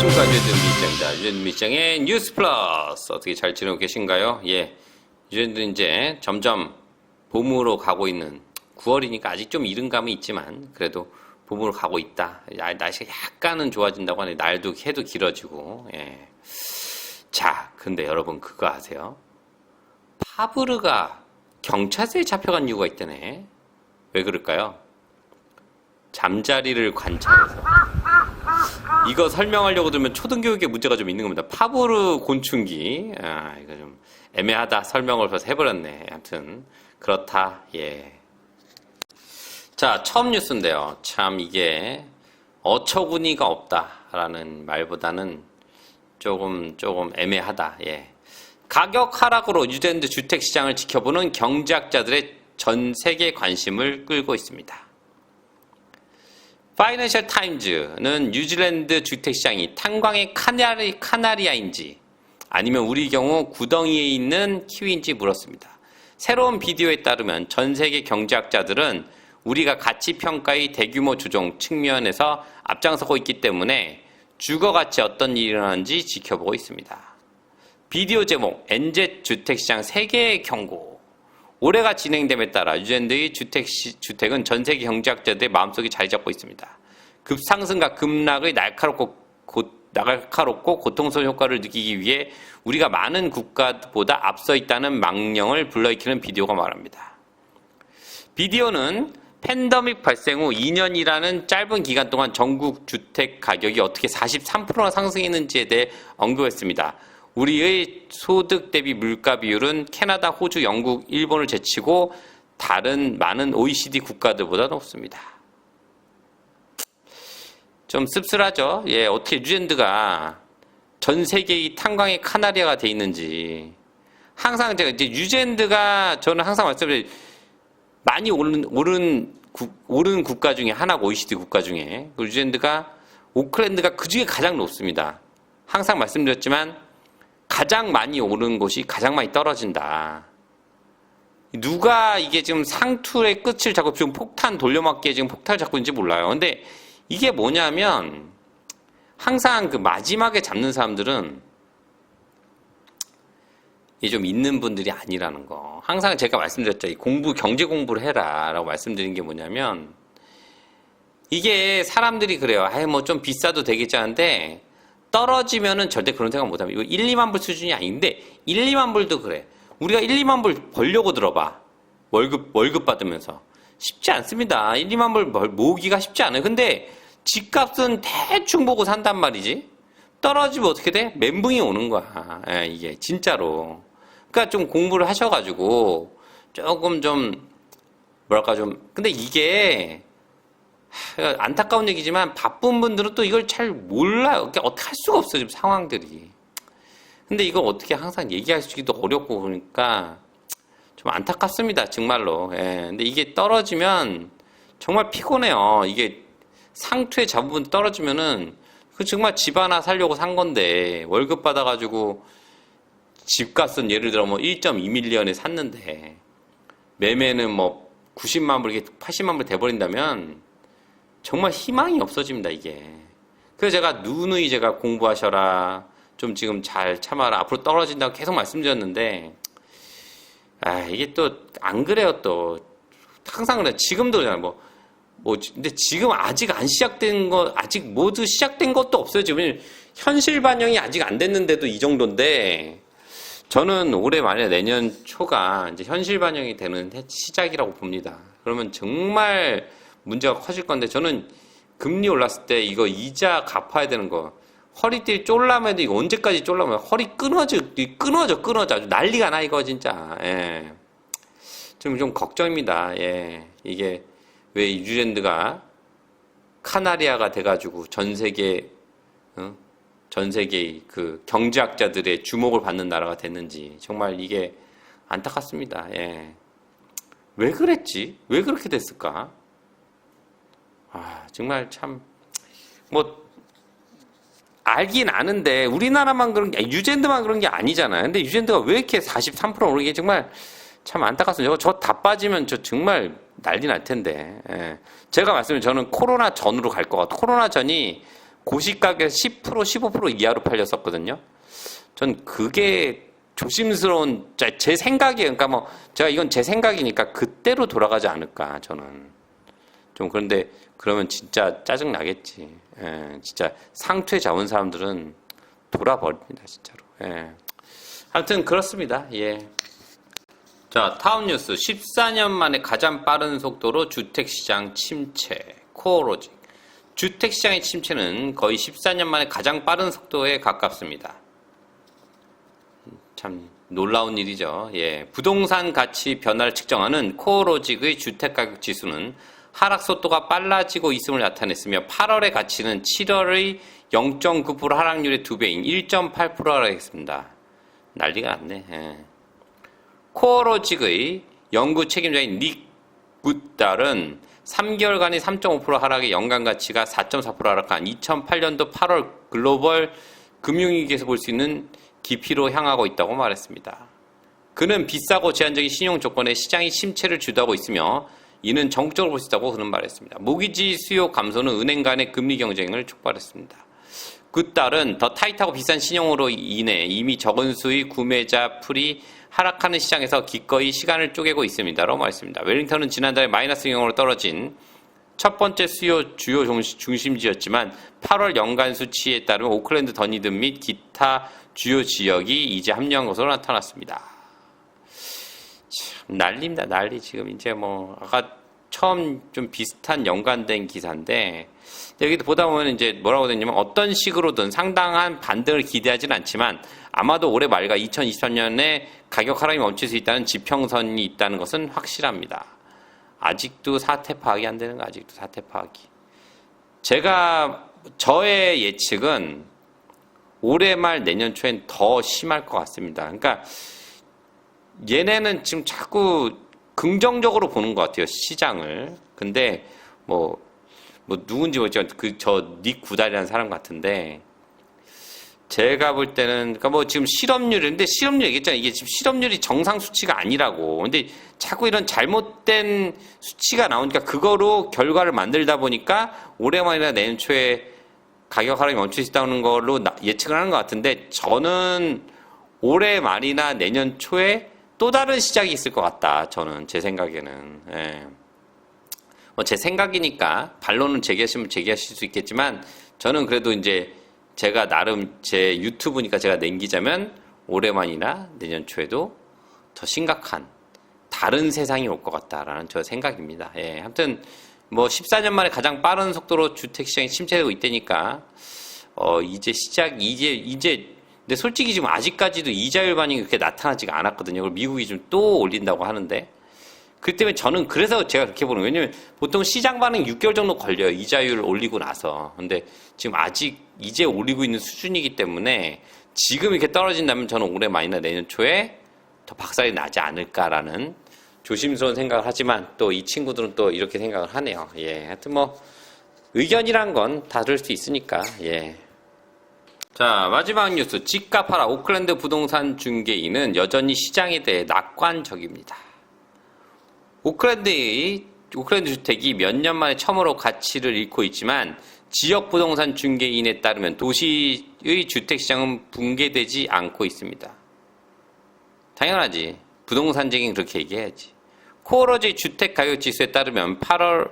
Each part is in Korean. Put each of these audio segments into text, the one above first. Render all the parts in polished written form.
안녕하십니까. 유젠드 밑장입니다. 유젠드 밑장의 뉴스 플러스. 어떻게 잘 지내고 계신가요? 예. 유젠드 이제 점점 봄으로 가고 있는 9월이니까 아직 좀 이른 감은 있지만 그래도 봄으로 가고 있다. 날씨가 약간은 좋아진다고 하네. 날도 해도 길어지고. 예. 자, 근데 여러분 그거 아세요? 파브르가 경찰서에 잡혀간 이유가 있다네. 왜 그럴까요? 잠자리를 관찰해서. 이거 설명하려고 들으면 초등교육에 문제가 좀 있는 겁니다. 파브르 곤충기. 이거 좀 애매하다. 설명을 벌써 해버렸네. 아무튼 그렇다. 예. 자, 처음 뉴스인데요. 참 이게 어처구니가 없다라는 말보다는 조금 애매하다. 예. 가격 하락으로 뉴질랜드 주택 시장을 지켜보는 경제학자들의 전 세계 관심을 끌고 있습니다. 파이낸셜 타임즈는 뉴질랜드 주택시장이 탄광의 카나리아인지 아니면 우리 경우 구덩이에 있는 키위인지 물었습니다. 새로운 비디오에 따르면 전 세계 경제학자들은 우리가 가치평가의 대규모 조정 측면에서 앞장서고 있기 때문에 주거가치 어떤 일이 일어나는지 지켜보고 있습니다. 비디오 제목 NZ 주택시장 세계의 경고. 올해가 진행됨에 따라 뉴질랜드의 주택은 전 세계 경제학자들의 마음속에 자리 잡고 있습니다. 급상승과 급락의 날카롭고 고통스러운 효과를 느끼기 위해 우리가 많은 국가보다 앞서 있다는 망령을 불러일으키는 비디오가 말합니다. 비디오는 팬데믹 발생 후 2년이라는 짧은 기간 동안 전국 주택 가격이 어떻게 43%나 상승했는지에 대해 언급했습니다. 우리의 소득 대비 물가 비율은 캐나다, 호주, 영국, 일본을 제치고 다른 많은 OECD 국가들보다 높습니다. 좀 씁쓸하죠? 예, 어떻게 뉴질랜드가 전 세계의 탄광의 카나리아가 돼 있는지. 항상 제가 이제 뉴질랜드가 저는 항상 말씀드려요. 많이 오른 국가 중에 하나고 OECD 국가 중에. 뉴질랜드가 오클랜드가 그 중에 가장 높습니다. 항상 말씀드렸지만 가장 많이 오른 곳이 가장 많이 떨어진다. 누가 이게 지금 상투의 끝을 잡고 지금 폭탄 돌려막기에 지금 폭탄을 잡고 있는지 몰라요. 근데 이게 뭐냐면 항상 그 마지막에 잡는 사람들은 이게 좀 있는 분들이 아니라는 거. 항상 제가 말씀드렸죠. 경제 공부를 해라 라고 말씀드린 게 뭐냐면 이게 사람들이 그래요. 뭐 좀 비싸도 되겠지 하는데 떨어지면은 절대 그런 생각 못합니다. 이거 1, 2만 불 수준이 아닌데 1, 2만 불도 그래. 우리가 1, 2만 불 벌려고 들어봐. 월급 받으면서. 쉽지 않습니다. 1, 2만 불 모으기가 쉽지 않아요. 근데 집값은 대충 보고 산단 말이지. 떨어지면 어떻게 돼? 멘붕이 오는 거야. 예, 이게 진짜로. 그러니까 좀 공부를 하셔가지고 조금 좀 뭐랄까 좀 근데 이게 안타까운 얘기지만 바쁜 분들은 또 이걸 잘 몰라요. 어떻게 할 수가 없어요, 지금 상황들이. 근데 이거 어떻게 항상 얘기하기도 어렵고 그러니까 좀 안타깝습니다, 정말로. 예. 근데 이게 떨어지면 정말 피곤해요. 이게 상투에 잡은 떨어지면은 그 정말 집 하나 살려고 산 건데 월급 받아가지고 집값은 예를 들어 뭐 1.2밀리언에 샀는데 매매는 뭐 90만 불, 80만 불 돼버린다면 정말 희망이 없어집니다, 이게. 그래서 제가 누누이 제가 공부하셔라. 좀 지금 잘 참아라. 앞으로 떨어진다고 계속 말씀드렸는데, 이게 또, 안 그래요, 또. 항상 그래. 지금도 그냥 근데 지금 아직 안 시작된 아직 모두 시작된 것도 없어요. 지금 현실 반영이 아직 안 됐는데도 이 정도인데, 저는 올해 말에 내년 초가 이제 현실 반영이 되는 시작이라고 봅니다. 그러면 정말 문제가 커질 건데 저는 금리 올랐을 때 이거 이자 갚아야 되는 거 허리띠 쫄라매도 이거 언제까지 쫄라매 허리 끊어져 아주 난리가 나 이거 진짜. 예. 좀 걱정입니다. 예. 이게 왜 뉴질랜드가 카나리아가 돼가지고 전 세계의 그 경제학자들의 주목을 받는 나라가 됐는지 정말 이게 안타깝습니다. 예. 왜 그랬지? 왜 그렇게 됐을까? 정말 참, 알긴 아는데, 우리나라만 그런 게, 뉴질랜드만 그런 게 아니잖아요. 근데 뉴질랜드가 왜 이렇게 43% 오르는 게 정말 참 안타깝습니다. 저 다 빠지면 저 정말 난리 날 텐데. 예. 제가 말씀드린 저는 코로나 전으로 갈 것 같아요. 코로나 전이 고시가격에서 10%, 15% 이하로 팔렸었거든요. 전 그게 조심스러운 제 생각이에요. 그러니까 뭐 제가 이건 제 생각이니까 그때로 돌아가지 않을까 저는 좀 그런데 그러면 진짜 짜증 나겠지. 예, 진짜 상투에 잡은 사람들은 돌아버립니다 진짜로. 예. 하여튼 그렇습니다. 예. 자, 다음 뉴스. 14년 만에 가장 빠른 속도로 주택시장 침체. 코어로직. 주택시장의 침체는 거의 14년 만에 가장 빠른 속도에 가깝습니다. 참 놀라운 일이죠. 예. 부동산 가치 변화를 측정하는 코어로직의 주택가격 지수는 하락 속도가 빨라지고 있음을 나타냈으며 8월의 가치는 7월의 0.9% 하락률의 2배인 1.8% 하락했습니다. 난리가 났네. 예. 코어로직의 연구 책임자인 닉 굿달은 3개월간의 3.5% 하락의 연간 가치가 4.4% 하락한 2008년도 8월 글로벌 금융위기에서 볼 수 있는 깊이로 향하고 있다고 말했습니다. 그는 비싸고 제한적인 신용 조건의 시장이 침체를 주도하고 있으며 이는 전국적으로 볼 수 있다고 그는 말했습니다. 모기지 수요 감소는 은행 간의 금리 경쟁을 촉발했습니다. 굿달은 더 타이트하고 비싼 신용으로 인해 이미 적은 수의 구매자 풀이 하락하는 시장에서 기꺼이 시간을 쪼개고 있습니다라고 말했습니다. 웰링턴은 지난달에 마이너스 영역으로 떨어진 첫 번째 수요 주요 중심지였지만 8월 연간 수치에 따르면 오클랜드, 더니든 및 기타 주요 지역이 이제 합류한 것으로 나타났습니다. 참 난리입니다. 난리. 지금 이제 뭐 아까 처음 좀 비슷한 연관된 기사인데 여기도 보다 보면 이제 뭐라고 되냐면 어떤 식으로든 상당한 반등을 기대하지는 않지만 아마도 올해 말과 2023년에 가격 하락이 멈출 수 있다는 지평선이 있다는 것은 확실합니다. 아직도 사태 파악이 안 되는 거 아직도 사태 파악이. 저의 예측은 올해 말 내년 초엔 더 심할 것 같습니다. 그러니까 얘네는 지금 자꾸 긍정적으로 보는 것 같아요, 시장을. 근데 뭐 누군지 모르지만 저 닉 구달이라는 사람 같은데 제가 볼 때는 그러니까 뭐 지금 실업률인데 실업률 얘기했잖아요. 이게 지금 실업률이 정상 수치가 아니라고. 근데 자꾸 이런 잘못된 수치가 나오니까 그거로 결과를 만들다 보니까 올해 말이나 내년 초에 가격 하락이 멈출 수 있다는 걸로 예측을 하는 것 같은데 저는 올해 말이나 내년 초에 또 다른 시작이 있을 것 같다. 저는 제 생각에는. 예. 뭐 제 생각이니까 반론은 제기하시면 제기하실 수 있겠지만 저는 그래도 이제 제가 나름 제 유튜브니까 제가 남기자면 올해 말이나 내년 초에도 더 심각한 다른 세상이 올 것 같다라는 저 생각입니다. 예. 아무튼 뭐 14년 만에 가장 빠른 속도로 주택시장이 침체되고 있다니까 이제 근데 솔직히 지금 아직까지도 이자율 반영이 그렇게 나타나지가 않았거든요. 그리고 미국이 좀 또 올린다고 하는데 그 때문에 저는 그래서 제가 그렇게 보는 거예요. 왜냐면 보통 시장 반응이 6개월 정도 걸려요. 이자율을 올리고 나서. 근데 지금 아직 이제 올리고 있는 수준이기 때문에 지금 이렇게 떨어진다면 저는 올해 말이나 내년 초에 더 박살이 나지 않을까라는 조심스러운 생각을 하지만 또 이 친구들은 또 이렇게 생각을 하네요. 예. 하여튼 뭐 의견이란 건 다를 수 있으니까. 예. 자, 마지막 뉴스. 집값 하락. 오클랜드 부동산 중개인은 여전히 시장에 대해 낙관적입니다. 오클랜드 주택이 몇 년 만에 처음으로 가치를 잃고 있지만 지역 부동산 중개인에 따르면 도시의 주택시장은 붕괴되지 않고 있습니다. 당연하지. 부동산쟁이는 그렇게 얘기해야지. 코어로지 주택가격지수에 따르면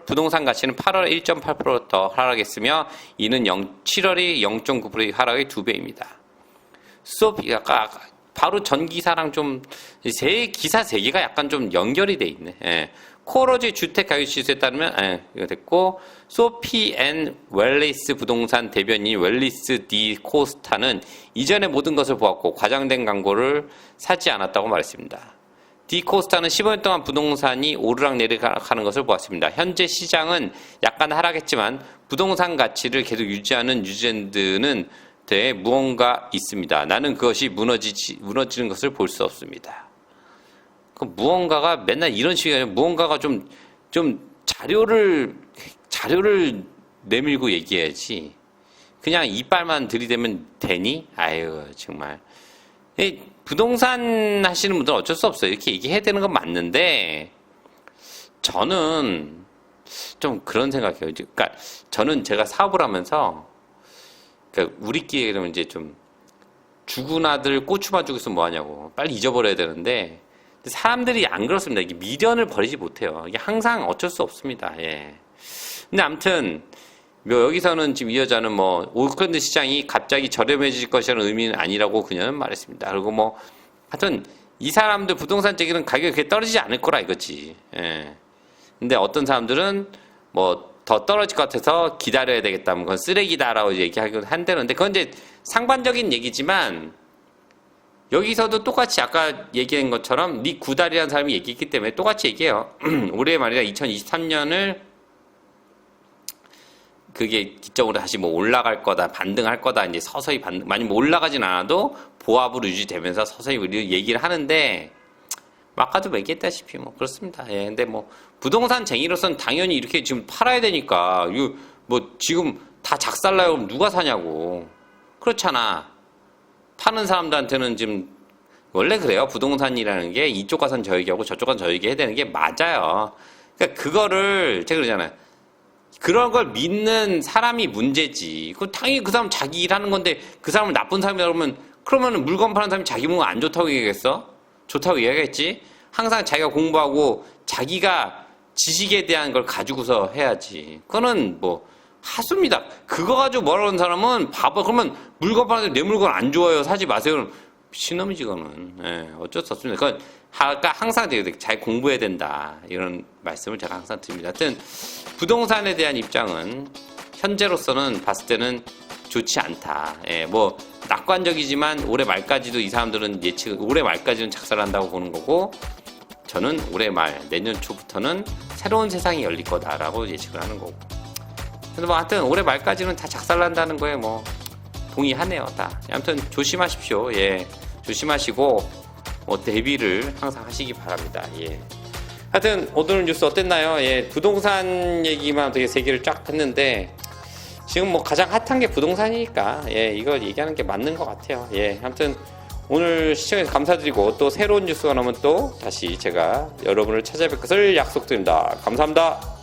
부동산 가치는 8월 1.8% 하락했으며 이는 7월이 0.9%의 하락의 2배입니다. 아까 바로 전 기사랑 좀 기사 세 개가 약간 좀 연결이 돼 있네. 예. 코어로지 주택가격지수에 따르면 이거 됐고 소피 앤 웰리스 부동산 대변인 웰리스 디 코스타는 이전의 모든 것을 보았고 과장된 광고를 사지 않았다고 말했습니다. 디 코스타는 15년 동안 부동산이 오르락내리락하는 것을 보았습니다. 현재 시장은 약간 하락했지만 부동산 가치를 계속 유지하는 뉴질랜드는 대 무언가 있습니다. 나는 그것이 무너지는 것을 볼 수 없습니다. 그 무언가가 맨날 이런 식이 아니라 무언가가 좀 자료를 내밀고 얘기해야지. 그냥 이빨만 들이대면 되니? 아유 정말. 부동산 하시는 분들은 어쩔 수 없어요. 이렇게 얘기해야 되는 건 맞는데 저는 좀 그런 생각이에요. 그러니까 저는 제가 사업을 하면서 그러니까 우리끼리 그러면 이제 좀 죽은 아들 고추만 주고 있으면 뭐하냐고. 빨리 잊어버려야 되는데 사람들이 안 그렇습니다. 이게 미련을 버리지 못해요. 이게 항상 어쩔 수 없습니다. 예. 근데 아무튼 뭐 여기서는 지금 이 여자는 뭐 오클랜드 시장이 갑자기 저렴해질 것이라는 의미는 아니라고 그녀는 말했습니다. 그리고 뭐 하여튼 이 사람들 부동산 쪽에는 가격이 그렇게 떨어지지 않을 거라 이거지. 예. 근데 어떤 사람들은 뭐 더 떨어질 것 같아서 기다려야 되겠다. 뭐 그건 쓰레기다라고 얘기하긴 한다는데 그건 이제 상반적인 얘기지만 여기서도 똑같이 아까 얘기한 것처럼 닉 구달이라는 사람이 얘기했기 때문에 똑같이 얘기해요. 올해 말이라 2023년을 그게 기점으로 다시 뭐 올라갈 거다, 반등할 거다, 이제 서서히 많이 뭐 올라가진 않아도 보합으로 유지되면서 서서히 얘기를 하는데, 아까도 얘기했다시피 뭐 그렇습니다. 예, 근데 뭐 부동산쟁이로서는 당연히 이렇게 지금 팔아야 되니까, 이거 뭐 지금 다 작살나요? 그럼 누가 사냐고. 그렇잖아. 파는 사람들한테는 지금 원래 그래요. 부동산이라는 게 이쪽 가선 저 얘기하고 저쪽 가선 저 얘기해야 되는 게 맞아요. 그러니까 그거를 제가 그러잖아요. 그런 걸 믿는 사람이 문제지. 그 당연히 그 사람 자기 일하는 건데 그 사람은 나쁜 사람이라 그러면 물건 파는 사람이 자기 물건 안 좋다고 얘기하겠어? 좋다고 얘기하겠지? 항상 자기가 공부하고 자기가 지식에 대한 걸 가지고서 해야지. 그거는 뭐 하수입니다. 그거 가지고 뭐라고 하는 사람은 바보. 그러면 물건 파는데 내 물건 안 좋아요. 사지 마세요. 그럼 미친놈이지 그거는. 예, 어쩔 수 없습니다. 그건 항상 잘 공부해야 된다. 이런 말씀을 제가 항상 드립니다. 하여튼 부동산에 대한 입장은 현재로서는 봤을 때는 좋지 않다. 예, 뭐 낙관적이지만 올해 말까지도 이 사람들은 올해 말까지는 작살난다고 보는 거고 저는 올해 말 내년 초부터는 새로운 세상이 열릴 거다라고 예측을 하는 거고. 근데 뭐 하여튼 올해 말까지는 다 작살난다는 거에 뭐 동의하네요. 다. 아무튼 조심하십시오. 예, 조심하시고 대비를 항상 하시기 바랍니다. 예. 하여튼 오늘 뉴스 어땠나요? 예, 부동산 얘기만 되게 세 개를 쫙 했는데 지금 뭐 가장 핫한 게 부동산이니까 예, 이걸 얘기하는 게 맞는 것 같아요. 예, 아무튼 오늘 시청해주셔서 감사드리고 또 새로운 뉴스가 나오면 또 다시 제가 여러분을 찾아뵐 것을 약속드립니다. 감사합니다.